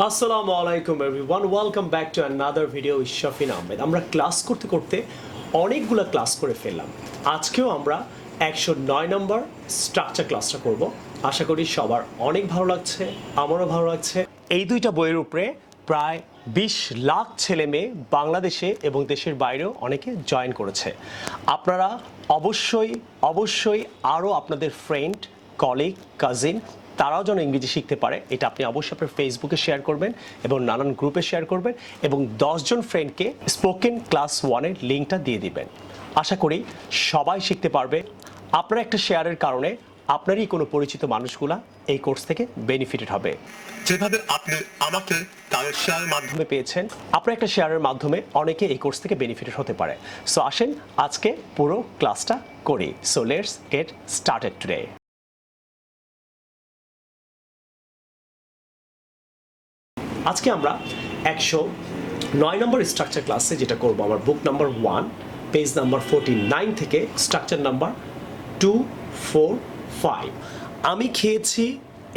আসসালামু আলাইকুম everyone, welcome back to another video with Shafin Ahmed. আমরা ক্লাস করতে করতে অনেকগুলো ক্লাস করে ফেললাম। আজকেও আমরা 109 নম্বর স্ট্রাকচার ক্লাসটা করব। আশা করি সবার অনেক ভালো লাগছে, আমারও ভালো লাগছে। এই দুইটা বইয়ের উপরে প্রায় 20 লাখ ছেলে মেয়ে বাংলাদেশে এবং দেশের বাইরেও অনেকে জয়েন করেছে। আপনারা অবশ্যই আরও আপনাদের ফ্রেন্ড, কলিগ, কাজিন তারাও যেন ইংরেজি শিখতে পারে, এটা আপনি অবশ্যই আপনার ফেসবুকে শেয়ার করবেন এবং নানান গ্রুপে শেয়ার করবেন এবং 10 জন ফ্রেন্ডকে স্পোকেন ক্লাস 1-এর লিঙ্কটা দিয়ে দিবেন। আশা করি সবাই শিখতে পারবে। আপনার একটা শেয়ারের কারণে আপনারই কোনো পরিচিত মানুষগুলা এই কোর্স থেকে বেনিফিটেড হবে। যেভাবে আপনি আমাকে তাদের শেয়ারের মাধ্যমে পেয়েছেন, আপনার একটা শেয়ারের মাধ্যমে অনেকে এই কোর্স থেকে বেনিফিটেড হতে পারে। সো আসেন আজকে পুরো ক্লাসটা করি। So let's get started today. আজকে আমরা 109 নম্বর স্ট্রাকচার ক্লাসে যেটা করব, আমার বুক নাম্বার 1 পেজ নাম্বার 49 থেকে স্ট্রাকচার নাম্বার 2, 4, 5। আমি খেয়েছি,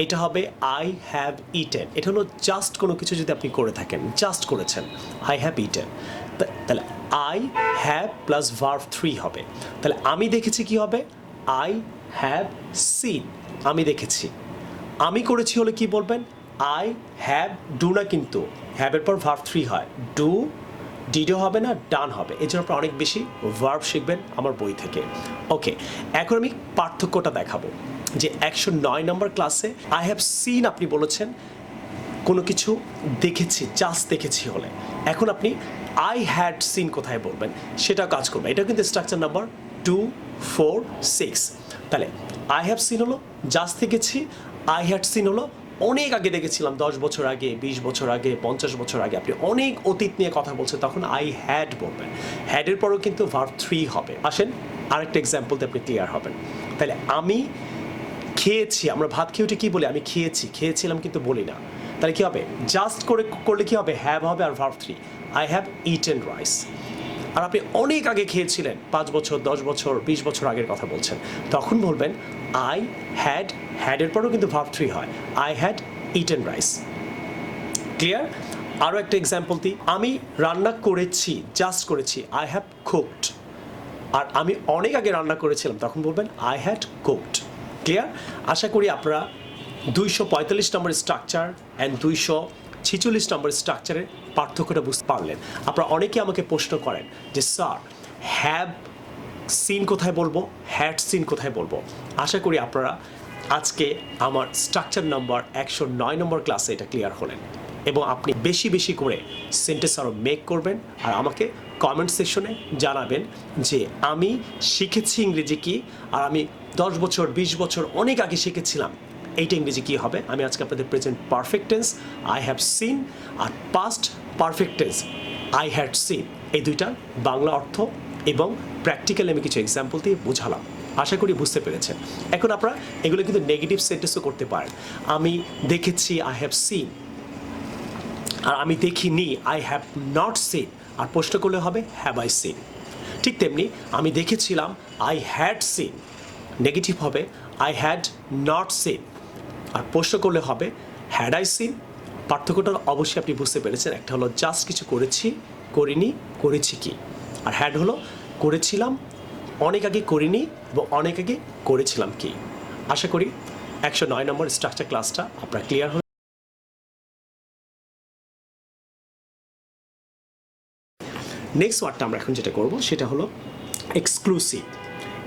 এটা হবে আই হ্যাভ ইটেন। এটা হলো জাস্ট কোনো কিছু যদি আপনি করে থাকেন, জাস্ট করেছেন, আই হ্যাভ ইটেন, তাহলে আই হ্যাভ প্লাস ভার্ব 3 হবে। তাহলে আমি দেখেছি কি হবে? I have scene. আমি দেখেছি। আমি করেছি হলে কি বলবেন? আই হ্যাভ, ডু না কিন্তু, হ্যাভের পর ভার্ব 3 হয়, ডু, ডিডও হবে না, ডান হবে। এই জন্য আপনারা অনেক বেশি ভার্ব শিখবেন আমার বই থেকে। ওকে, এখন আমি পার্থক্যটা দেখাবো যে 109 নম্বর ক্লাসে আই হ্যাভ সিন আপনি বলেছেন কোনো কিছু দেখেছি, জাস্ট দেখেছি হলে। এখন আপনি আই হ্যাড সিন কোথায় বলবেন সেটা কাজ করবে। এটা কিন্তু স্ট্রাকচার নাম্বার 2, 4, 6। তাহলে আই হ্যাভ সিন হলো জাস্ট দেখেছি, আই হ্যাড সিন হলো অনেক আগে দেখেছিলাম, 10 বছর আগে, 20 বছর আগে, 50 বছর আগে। আপনি অনেক অতীত নিয়ে কথা বলছেন, তখন আই হ্যাড বলবেন। হ্যাডের পরেও কিন্তু ভার্ব 3 হবে। আসেন আরেকটা এক্সাম্পল দিয়ে আপনি ক্লিয়ার হবেন। তাহলে আমি খেয়েছি, আমরা ভাত খেয়ে উঠে কী বলি? আমি খেয়েছি, খেয়েছিলাম কিন্তু বলি না। তাহলে কী হবে? জাস্ট করলে কী হবে? হ্যাভ হবে আর verb 3। I have eaten rice. আর আপনি অনেক আগে খেয়েছিলেন, 5 বছর, 10 বছর, 20 বছর আগের কথা বলছেন, তখন বলবেন আই হ্যাড, হ্যাডের পরেও কিন্তু ভার্ব 3 হয়, I had eaten rice. Clear? আরও একটা এক্সাম্পল দিই। আমি রান্না করেছি, জাস্ট করেছি, আই হ্যাভ কুকড। আর আমি অনেক আগে রান্না করেছিলাম, তখন বলবেন আই হ্যাড কুকড। ক্লিয়ার? আশা করি আপনারা 245 নম্বর স্ট্রাকচার অ্যান্ড 246 নম্বর স্ট্রাকচারের পার্থক্যটা বুঝতে পারলেন। আপনারা অনেকে আমাকে প্রশ্ন করেন যে স্যার, হ্যাভ সিন কোথায় বলবো, হ্যাড সিন কোথায় বলবো? আশা করি আপনারা আজকে আমার স্ট্রাকচার নাম্বার 109 নম্বর ক্লাসে এটা ক্লিয়ার হলেন এবং আপনি বেশি বেশি করে সেন্টেন্স আরও মেক করবেন আর আমাকে কমেন্ট সেকশনে জানাবেন যে আমি শিখেছি ইংরেজি কি, আর আমি 10 বছর, 20 বছর অনেক আগে শিখেছিলাম, এইটা ইংরেজি কী হবে। আমি আজকে আপনাদের present perfect tense I have seen আর past perfect tense I had seen, এই দুইটার বাংলা অর্থ এবং প্র্যাকটিক্যালি আমি কিছু এক্সাম্পল দিয়ে বোঝালাম। আশা করি বুঝতে পেরেছেন। এখন আপনারা এগুলো কিন্তু নেগেটিভ সেন্টেন্সও করতে পারেন। আমি দেখেছি, আই হ্যাভ সিন, আর আমি দেখিনি, আই হ্যাভ নট সিন। আর প্রশ্ন করলে হবে হ্যাভ আই সিন। ঠিক তেমনি আমি দেখেছিলাম, আই হ্যাড সিন, নেগেটিভ হবে আই হ্যাড নট সিন। আর প্রশ্ন করলে হবে হ্যাড আই সিন। পার্থক্যটা অবশ্যই আপনি বুঝতে পেরেছেন। একটা হলো জাস্ট কিছু করেছি, করিনি, করেছি কি। আর হ্যাড হলো করেছিলাম, অনেক আগে করিনি এবং অনেক আগে করেছিলাম কি। আশা করি 109 নম্বর স্ট্রাকচার ক্লাসটা আপনার ক্লিয়ার হল। নেক্সট ওয়ার্ডটা আমরা এখন যেটা করব সেটা হলো এক্সক্লুসিভ।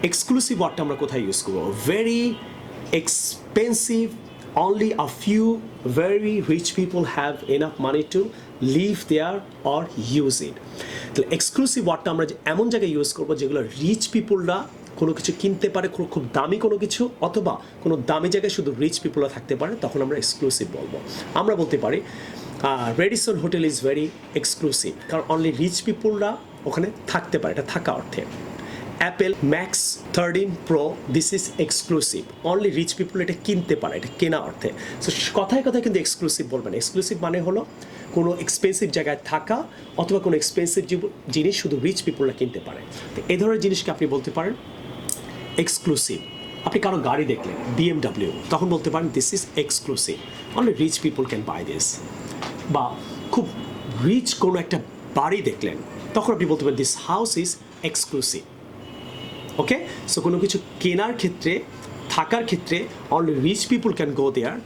এক্সক্লুসিভ ওয়ার্ডটা আমরা কোথায় ইউজ করবো? Very expensive, only a few very rich people have enough money to live there or use it. তাহলে এক্সক্লুসিভ ওয়ার্ডটা আমরা এমন জায়গায় ইউজ করবো যেগুলো রিচ পিপুলরা কোনো কিছু কিনতে পারে, খুব দামি কোনো কিছু, অথবা কোনো দামি জায়গায় শুধু রিচ পিপুলরা থাকতে পারে, তখন আমরা এক্সক্লুসিভ বলবো। আমরা বলতে পারি Radisson hotel is very exclusive, কারণ অনলি রিচ পিপুলরা ওখানে থাকতে পারে, এটা থাকা অর্থে। Apple Max 13 Pro this is exclusive, only rich people এটা কিনতে পারে, এটা কেনা অর্থে। সো কথায় কথায় কিন্তু এক্সক্লুসিভ বলবেন। এক্সক্লুসিভ মানে হলো কোনো এক্সপেন্সিভ জায়গায় থাকা অথবা কোনো এক্সপেন্সিভ জিনিস শুধু রিচ পিপুলরা কিনতে পারে। তো এই ধরনের জিনিসকে আপনি বলতে পারেন এক্সক্লুসিভ। আপনি কারো গাড়ি দেখলেন BMW, তখন বলতে পারেন this is exclusive, only rich people can buy this. বা খুব রিচ কোনো একটা বাড়ি দেখলেন, তখন আপনি বলতে পারেন this house is exclusive. Okay, so কোনো কিছু কেনার ক্ষেত্রে, থাকার ক্ষেত্রে only rich people can go there,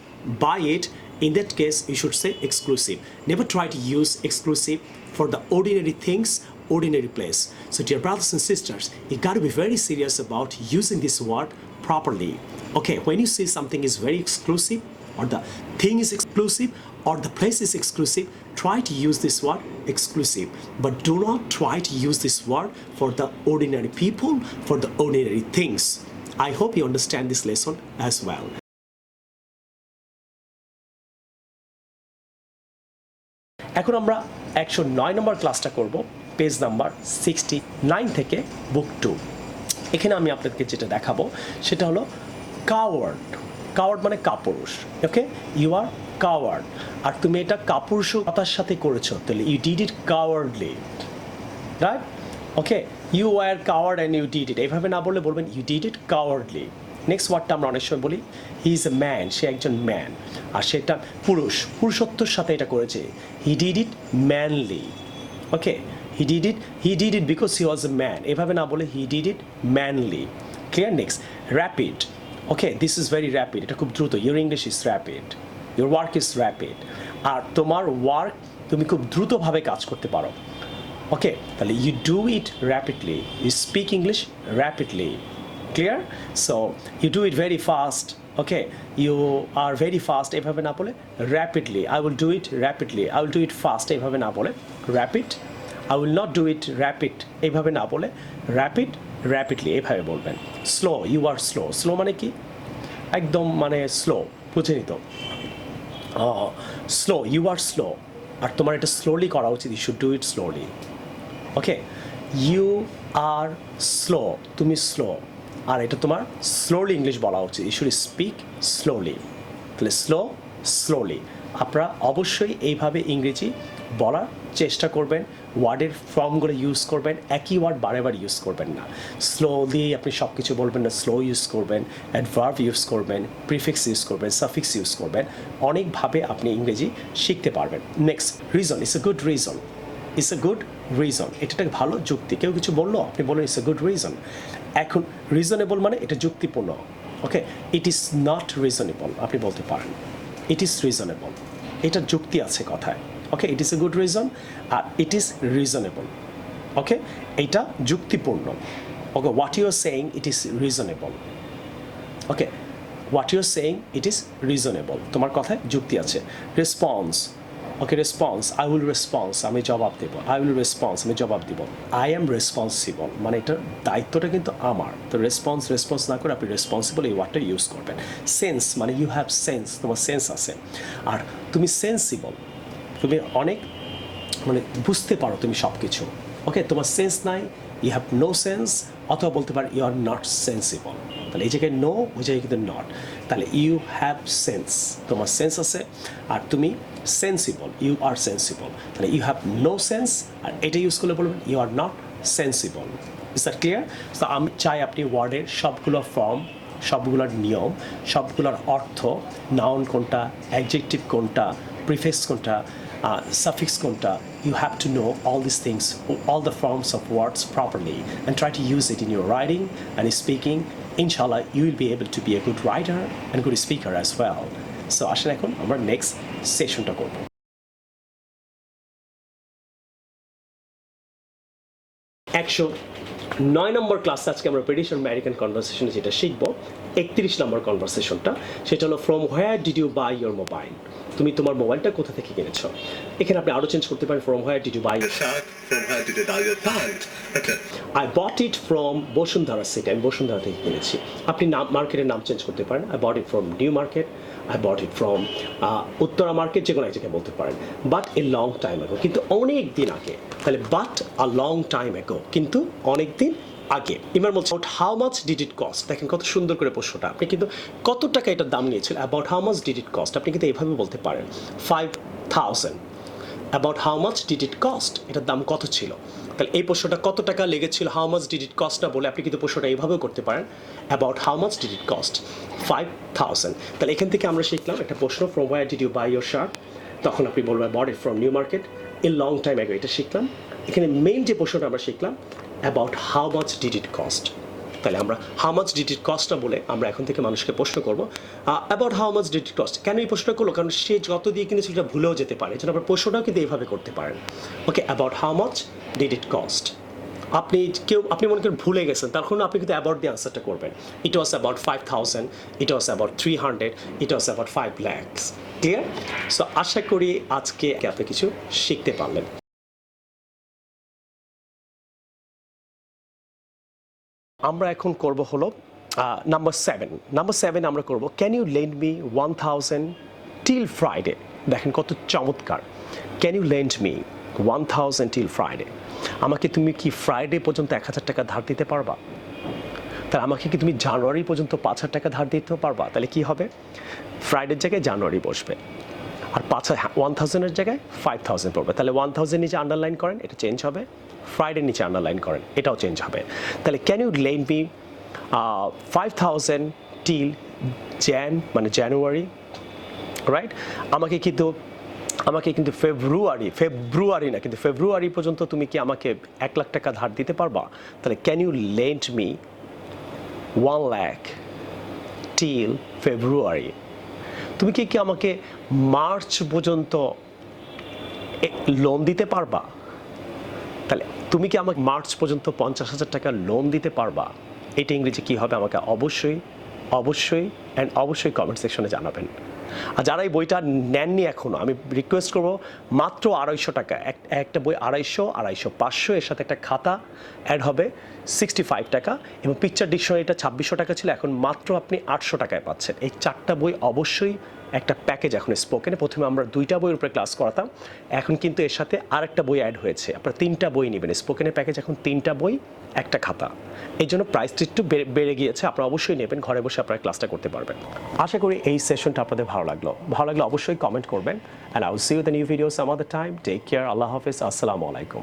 buy it. In that case, you should say exclusive. Never try to use exclusive for the ordinary things, ordinary place. So dear brothers and sisters, you got to be very serious about using this word properly. Okay, when you say something is very exclusive, or the thing is exclusive, or the place is exclusive, try to use this word exclusive. But do not try to use this word for the ordinary people, for the ordinary things. I hope you understand this lesson as well. এখন আমরা 109 নম্বর ক্লাসটা করব, page number 69 থেকে বুক 2। এখানে আমি আপনাদেরকে যেটা দেখাবো সেটা হলো কাওয়ার্ড। কাওয়ার্ড মানে কাপুরুষ। ওকে, ইউ আর কাওয়ার্ড। আর তুমি এটা কাপুরুষতার সাথে করেছো, তাহলে you did it cowardly, right? Okay, you are coward and you did it, এইভাবে না বললে বলবেন you did it cowardly. Next ওয়ার্ডটা আমরা অনেক সময় বলি হি ইজ এ ম্যান, সে একজন ম্যান, আর সেটা পুরুষ, পুরুষত্বর সাথে এটা করেছে, he did it manly. Okay, he did it because he was a man, এভাবে না বলে he did it manly. Clear? Next rapid. Okay, this is very rapid, এটা খুব দ্রুত, your English is rapid, your work is rapid. আর তোমার work তুমি খুব দ্রুতভাবে কাজ করতে পারো। ওকে, তাহলে you do it rapidly, you speak English rapidly. Clear? So you do it very fast. Okay, you are very fast, এভাবে না বলে rapidly, I will do it rapidly, I will do it fast, এভাবে না বলে rapid, I will not do it rapid, এভাবে না বলে rapid, rapidly এভাবে বলবেন। slow, you are slow, slow মানে কি? একদম মানে slow, বুঝেনি তো? slow, you are slow, আর তোমার এটা slowly করা উচিত, you should do it slowly. Okay, you are slow, তুমি slow, আর এটা তোমার স্লোলি ইংলিশ বলা উচিত, ইউ শুড স্পিক স্লোলি। তাহলে স্লো, স্লোলি। আপনারা অবশ্যই এইভাবে ইংরেজি বলার চেষ্টা করবেন, ওয়ার্ডের ফর্মগুলো ইউজ করবেন, একই ওয়ার্ড বারেবার ইউজ করবেন না। স্লোলি আপনি সব কিছু বলবেন না, স্লো ইউজ করবেন, অ্যাডভার্ব ইউজ করবেন, প্রিফিক্স ইউজ করবেন, সাফিক্স ইউজ করবেন। অনেকভাবে আপনি ইংরেজি শিখতে পারবেন। Next, reason, it's a good reason, it's a good reason, এটা একটা ভালো যুক্তি। কেউ কিছু বললো, আপনি বলেন ইটস এ গুড রিজন। এখন রিজনেবল মানে এটা যুক্তিপূর্ণ। ওকে, ইট ইজ নট রিজনেবল আপনি বলতে পারেন, ইট ইজ রিজনেবল, এটা যুক্তি আছে কথায়। Okay, it is a good reason আর ইট ইজ রিজনেবল। ওকে, এটা যুক্তিপূর্ণ। Okay, what you are saying it is reasonable. Okay, what you are saying it is reasonable, তোমার কথায় যুক্তি আছে। Response. Okay, response, I will response, আমি জবাব দেবো, আই উইল রেসপন্স, আমি জবাব দিব। আই অ্যাম রেসপন্সিবল মানে এটার দায়িত্বটা কিন্তু আমার। তো রেসপন্স না করে আপনি রেসপন্সিবল এই ওয়ার্ডটা ইউজ করবেন। সেন্স মানে ইউ হ্যাভ সেন্স, তোমার সেন্স আছে। আর তুমি সেন্সিবল, তুমি অনেক মানে বুঝতে পারো তুমি সব কিছু। ওকে, তোমার সেন্স নাই, ইউ হ্যাভ নো সেন্স, অথবা বলতে পারো ইউ আর নট সেন্সিবল। তাহলে এই জায়গায় নো, ওই জায়গায় কিন্তু নট। তাহলে ইউ হ্যাভ সেন্স, তোমার সেন্স আছে, আর তুমি সেন্সিবল, ইউ আর সেন্সিবল। তাহলে ইউ হ্যাভ নো সেন্স, আর এটা ইউজ করলে বলবেন you are not sensible. Is that clear? তো আমি চাই আপনি ওয়ার্ডের সবগুলো ফর্ম, সবগুলোর নিয়ম, সবগুলোর অর্থ, নাউন কোনটা, অ্যাডজেক্টিভ কোনটা, প্রিফিক্স কোনটা, suffix konta, you have to know all these things, all the forms of words properly, and try to use it in your writing and speaking. Inshallah, you will be able to be a good writer and good speaker as well. So আসেন এখন আমরা next সেশনটা করব। 109 নম্বর ক্লাসে আজকে আমরা British আর American কনভারসেশনে যেটা শিখবো, 31 নম্বর কনভারসেশনটা, সেটা হলো from where did you buy your mobile, তুমি তোমার মোবাইলটা কোথা থেকে কিনেছো। এখানে আপনি আরো চেঞ্জ করতে পারেন, from where did you buy Your shirt, from where did you buy your pant? Okay. I bought it from Bashundhara city, আমি বসুন্ধরা থেকে কিনেছি। আপনি নাম, মার্কেটের নাম চেঞ্জ করতে পারেন, I bought it from New market, I bought it from Uttara market, যে কোনো এক জায়গায় বলতে পারেন। But A long time ago, কিন্তু অনেক দিন আগে। তাহলে but a long time ago, কিন্তু অনেক দিন আগে। এবার বলছে how much did it cost, দেখেন কত সুন্দর করে প্রশ্নটা। আপনি কিন্তু কত টাকা এটার দাম নিয়েছিল, about how much did it cost, আপনি কিন্তু এইভাবে বলতে পারেন 5000। About how much did it cost, এটার দাম কত ছিল। তাহলে এই প্রশ্নটা কত টাকা লেগেছিল, how much did it cost না বলে আপনি কিন্তু প্রশ্নটা এইভাবেও করতে পারেন, about how much did it cost 5000। তাহলে এখান থেকে আমরা শিখলাম একটা প্রশ্ন, from where did you buy your shirt, তখন আপনি বলবেন bought it from New Market a long time ago, এটা শিখলাম। এখানে মেইন যে প্রশ্নটা আমরা শিখলাম about how much did it cost. তাহলে আমরা how much did it cost না বলে আমরা এখন থেকে মানুষকে প্রশ্ন করবো about how much did it cost. কেন এই প্রশ্নটা করলো? কারণ সে যত দিয়ে কিনেছে সেটা ভুলেও যেতে পারে, যেন আপনার প্রশ্নটাও কিন্তু এইভাবে করতে পারেন। Okay, about how much did it cost. আপনি মনে করেন ভুলে গেছেন, তখন আপনি কিন্তু অ্যাবাউট দিয়ে আনসারটা করবেন। It was about 5,000, it was about 300, it was about 5 lakhs। Clear? So আশা করি আজকে আপনি কিছু শিখতে পারলেন। আমরা এখন করব হলো নাম্বার 7 আমরা করব can you lend me 1,000 till Friday. দেখেন কত চমৎকার, can you lend me 1,000 till Friday. আমাকে তুমি কি ফ্রাইডে পর্যন্ত 1,000 টাকা ধার দিতে পারবা? তাহলে আমাকে কি তুমি জানুয়ারি পর্যন্ত 5,000 টাকা ধার দিতে পারবা? তাহলে কি হবে, ফ্রাইডের জায়গায় জানুয়ারি বসবে, আর 1,000-এর জায়গায় 5,000 পড়বে। তাহলে 1,000 নিচে আন্ডারলাইন করেন, এটা চেঞ্জ হবে। ফ্রাইডের নিচে আন্ডারলাইন করেন, এটাও চেঞ্জ হবে। তাহলে can you lend me 5,000 till মানে জানুয়ারি, রাইট? আমাকে কিন্তু ফেব্রুয়ারি না, কিন্তু ফেব্রুয়ারি পর্যন্ত তুমি কি আমাকে 1 লাখ টাকা ধার দিতে পারবা? তাহলে can you lend me 1 lakh till February. তুমি কি আমাকে মার্চ পর্যন্ত লোন দিতে পারবা? তাহলে তুমি কি আমাকে মার্চ পর্যন্ত 50,000 টাকা লোন দিতে পারবা? এটা ইংরেজি কি হবে আমাকে অবশ্যই কমেন্ট সেকশনে জানাবেন। আর যারা এই বইটা নেননি এখনও, আমি রিকোয়েস্ট করব মাত্র 250 টাকা, একটা বই 250, 500, এর সাথে একটা খাতা অ্যাড হবে 65 টাকা, এবং পিকচার ডিকশনারিটা 2600 টাকা ছিল, এখন মাত্র আপনি 800 টাকায় পাচ্ছেন। এই 4টা বই অবশ্যই একটা প্যাকেজ এখন স্পোকেনে। প্রথমে আমরা 2টা বইয়ের উপরে ক্লাস করাতাম, এখন কিন্তু এর সাথে আরেকটা বই অ্যাড হয়েছে। আপনারা 3টা বই নেবেন স্পোকেনের প্যাকেজ, এখন 3টা বই একটা খাতা, এই জন্য প্রাইসটা একটু বেড়ে গিয়েছে। আপনারা অবশ্যই নেবেন, ঘরে বসে আপনারা ক্লাসটা করতে পারবেন। আশা করি এই সেশনটা আপনাদের ভালো লাগলো অবশ্যই কমেন্ট করবেন। And I will see you the new video some other time. Take care, আল্লাহ হাফেজ, আসসালামু আলাইকুম।